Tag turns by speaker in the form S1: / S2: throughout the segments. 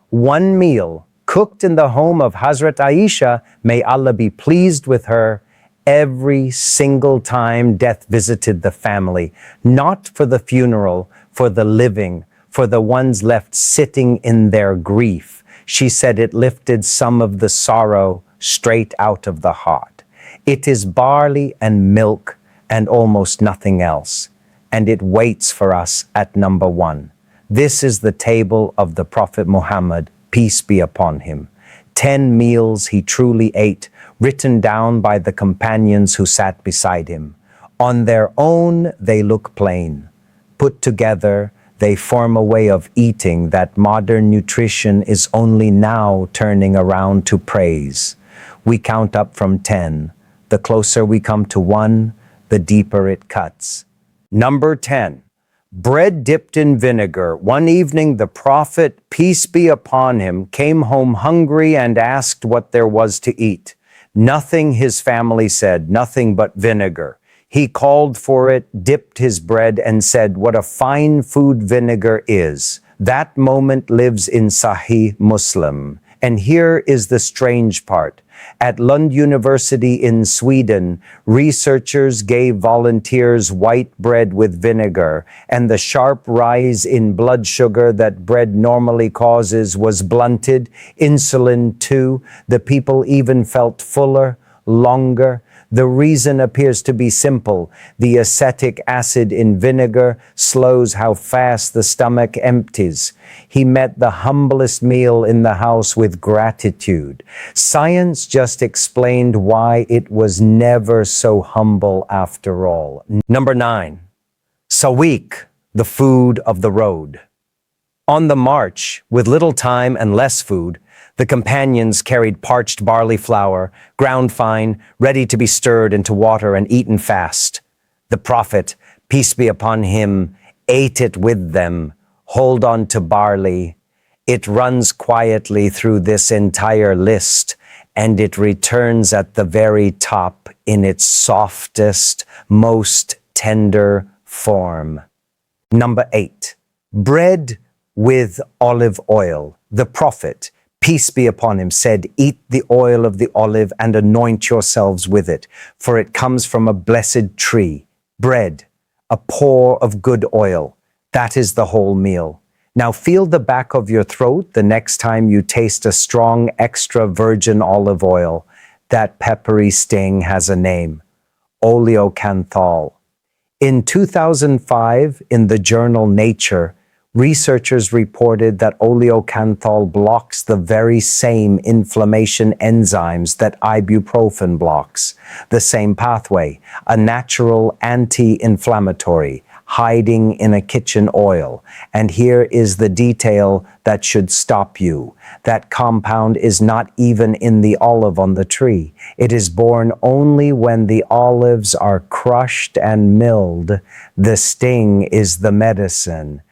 S1: One meal cooked in the home of Hazrat Aisha, may Allah be pleased with her, every single time death visited the family, not for the funeral, for the living, for the ones left sitting in their grief. She said it lifted some of the sorrow straight out of the heart. It is barley and milk and almost nothing else, and it waits for us at number 1. This is the table of the Prophet Muhammad, peace be upon him. 10 meals he truly ate, written down by the companions who sat beside him. On their own, they look plain. Put together, they form a way of eating that modern nutrition is only now turning around to praise. We count up from 10. The closer we come to 1, the deeper it cuts. Number 10. Bread dipped in vinegar. One evening, the Prophet, peace be upon him, came home hungry and asked what there was to eat. Nothing, his family said, nothing but vinegar. He called for it, dipped his bread, and said, what a fine food vinegar is. That moment lives in Sahih Muslim. And here is the strange part. At Lund University in Sweden, researchers gave volunteers white bread with vinegar, and the sharp rise in blood sugar that bread normally causes was blunted. Insulin too. The people even felt fuller, longer. The reason appears to be simple. The acetic acid in vinegar slows how fast the stomach empties. He met the humblest meal in the house with gratitude. Science just explained why it was never so humble after all. Number 9. Sawiq, the food of the road. On the march, with little time and less food, the companions carried parched barley flour, ground fine, ready to be stirred into water and eaten fast. The Prophet, peace be upon him, ate it with them. Hold on to barley. It runs quietly through this entire list, and it returns at the very top in its softest, most tender form. Number 8. Bread with olive oil. The Prophet, peace be upon him, said, eat the oil of the olive and anoint yourselves with it, for it comes from a blessed tree. Bread, a pour of good oil. That is the whole meal. Now feel the back of your throat the next time you taste a strong extra virgin olive oil. That peppery sting has a name. Oleocanthal. In 2005, in the journal Nature, researchers reported that oleocanthal blocks the very same inflammation enzymes that ibuprofen blocks. The same pathway, a natural anti-inflammatory, hiding in a kitchen oil. And here is the detail that should stop you. That compound is not even in the olive on the tree. It is born only when the olives are crushed and milled. The sting is the medicine.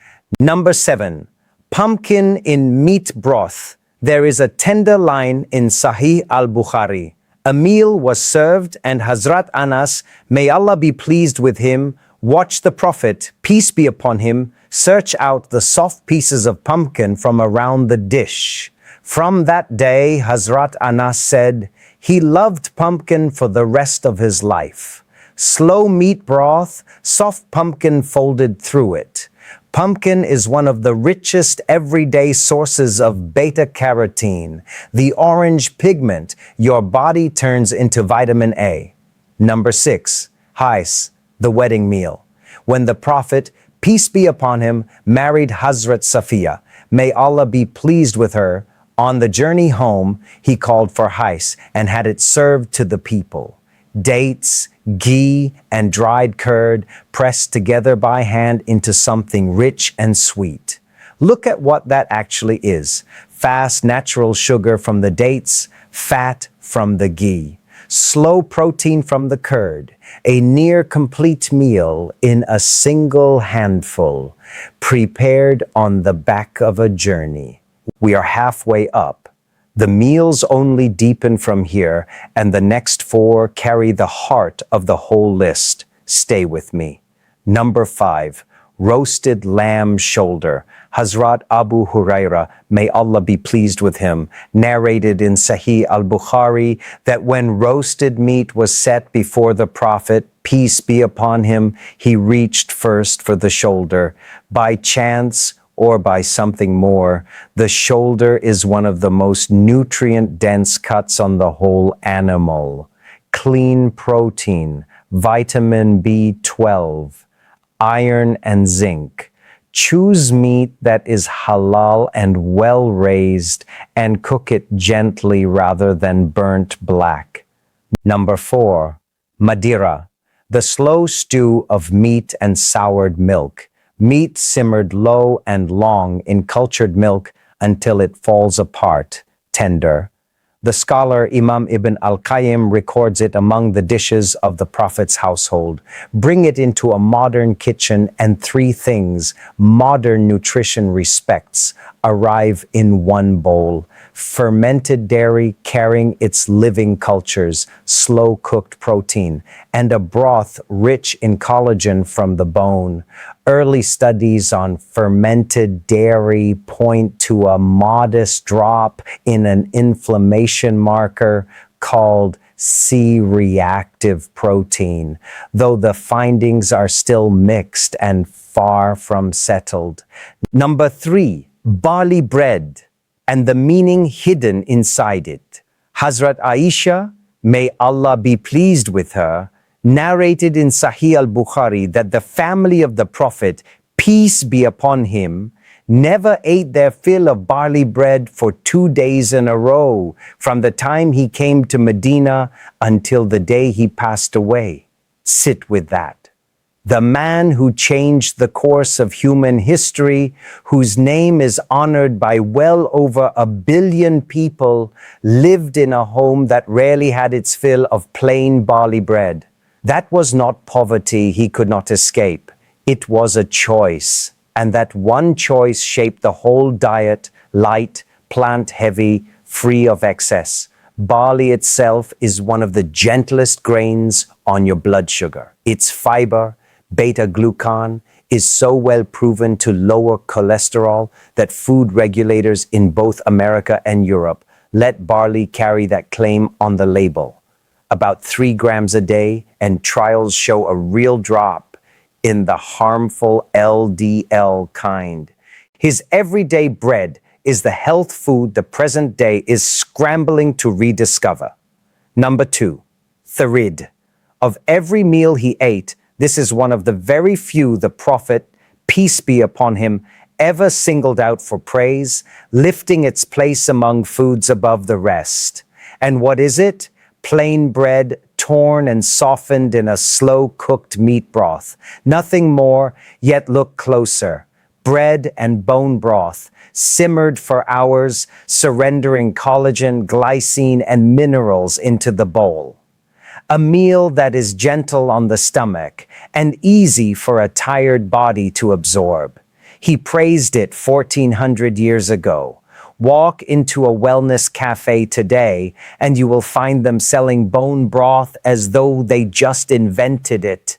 S1: Number 7. Pumpkin in meat broth. There is a tender line in Sahih al-Bukhari. A meal was served and Hazrat Anas, may Allah be pleased with him, watched the Prophet, peace be upon him, search out the soft pieces of pumpkin from around the dish. From that day, Hazrat Anas said, he loved pumpkin for the rest of his life. Slow meat broth, soft pumpkin folded through it. Pumpkin is one of the richest everyday sources of beta-carotene, the orange pigment your body turns into vitamin A. Number 6. Hais, the wedding meal. When the Prophet, peace be upon him, married Hazrat Safiya, may Allah be pleased with her, on the journey home, he called for hais and had it served to the people. Dates, ghee, and dried curd pressed together by hand into something rich and sweet. Look at what that actually is. Fast natural sugar from the dates, fat from the ghee, slow protein from the curd, a near complete meal in a single handful, prepared on the back of a journey. We are halfway up. The meals only deepen from here, and the next 4 carry the heart of the whole list. Stay with me. Number 5. roasted lamb shoulder. Hazrat Abu Huraira, may Allah be pleased with him, narrated in Sahih al-Bukhari that when roasted meat was set before the Prophet, peace be upon him, he reached first for the shoulder. By chance or by something more, the shoulder is one of the most nutrient-dense cuts on the whole animal. Clean protein, vitamin B12, iron and zinc. Choose meat that is halal and well raised and cook it gently rather than burnt black. Number 4, Madira, the slow stew of meat and soured milk. Meat simmered low and long in cultured milk until it falls apart, tender. The scholar Imam Ibn al-Qayyim records it among the dishes of the Prophet's household. Bring it into a modern kitchen and 3 things modern nutrition respects arrive in one bowl. Fermented dairy carrying its living cultures, slow-cooked protein, and a broth rich in collagen from the bone. Early studies on fermented dairy point to a modest drop in an inflammation marker called C-reactive protein, though the findings are still mixed and far from settled. Number 3, barley bread and the meaning hidden inside it. Hazrat Aisha, may Allah be pleased with her, narrated in Sahih al-Bukhari that the family of the Prophet, peace be upon him, never ate their fill of barley bread for 2 days in a row, from the time he came to Medina until the day he passed away. Sit with that. The man who changed the course of human history, whose name is honored by well over 1 billion people, lived in a home that rarely had its fill of plain barley bread. That was not poverty he could not escape. It was a choice, and that one choice shaped the whole diet, light, plant-heavy, free of excess. Barley itself is one of the gentlest grains on your blood sugar. Its fiber, beta-glucan, is so well proven to lower cholesterol that food regulators in both America and Europe let barley carry that claim on the label. About 3 grams a day, and trials show a real drop in the harmful LDL kind. His everyday bread is the health food the present day is scrambling to rediscover. Number 2, Tharid. Of every meal he ate, this is one of the very few the Prophet, peace be upon him, ever singled out for praise, lifting its place among foods above the rest. And what is it? Plain bread, torn and softened in a slow-cooked meat broth. Nothing more, yet look closer. Bread and bone broth, simmered for hours, surrendering collagen, glycine, and minerals into the bowl. A meal that is gentle on the stomach and easy for a tired body to absorb. He praised it 1400 years ago. Walk into a wellness cafe today and you will find them selling bone broth as though they just invented it.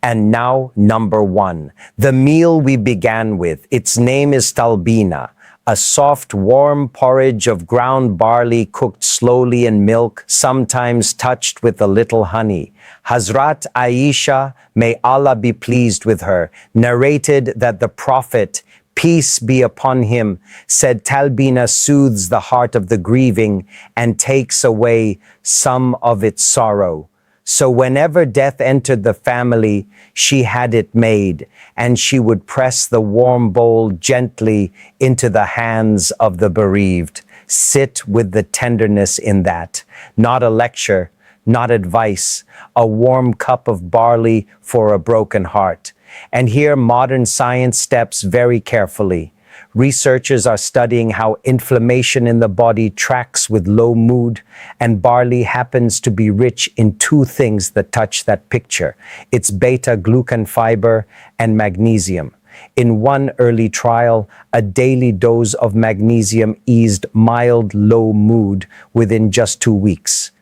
S1: And now, number 1, the meal we began with. Its name is Talbina, a soft, warm porridge of ground barley cooked slowly in milk, sometimes touched with a little honey. Hazrat Aisha, may Allah be pleased with her, narrated that the Prophet, peace be upon him, said Talbina soothes the heart of the grieving and takes away some of its sorrow. So whenever death entered the family, she had it made, and she would press the warm bowl gently into the hands of the bereaved. Sit with the tenderness in that. Not a lecture, not advice, a warm cup of barley for a broken heart. And here modern science steps very carefully. Researchers are studying how inflammation in the body tracks with low mood, and barley happens to be rich in 2 things that touch that picture. It's beta-glucan fiber and magnesium. In one early trial, a daily dose of magnesium eased mild low mood within just 2 weeks.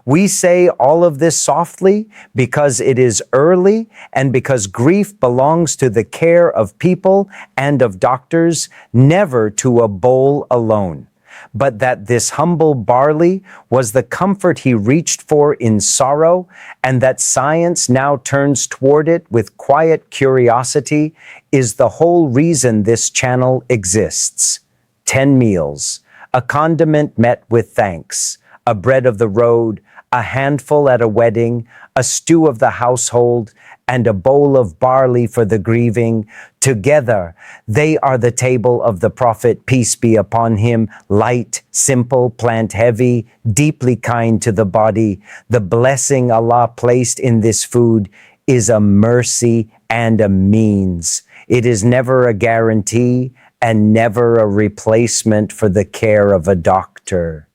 S1: We say all of this softly because it is early and because grief belongs to the care of people and of doctors, never to a bowl alone. But that this humble barley was the comfort he reached for in sorrow, and that science now turns toward it with quiet curiosity, is the whole reason this channel exists. 10 meals, a condiment met with thanks, a bread of the road, a handful at a wedding, a stew of the household, and a bowl of barley for the grieving. Together, they are the table of the Prophet, peace be upon him, light, simple, plant-heavy, deeply kind to the body. The blessing Allah placed in this food is a mercy and a means. It is never a guarantee and never a replacement for the care of a doctor.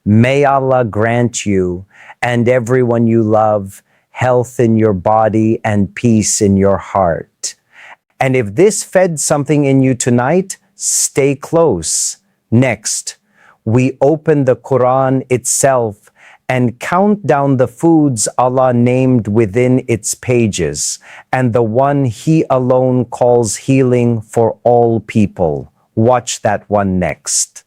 S1: May Allah grant you and everyone you love health in your body and peace in your heart. And if this fed something in you tonight, stay close. Next, we open the Quran itself and count down the foods Allah named within its pages, and the one He alone calls healing for all people. Watch that one next.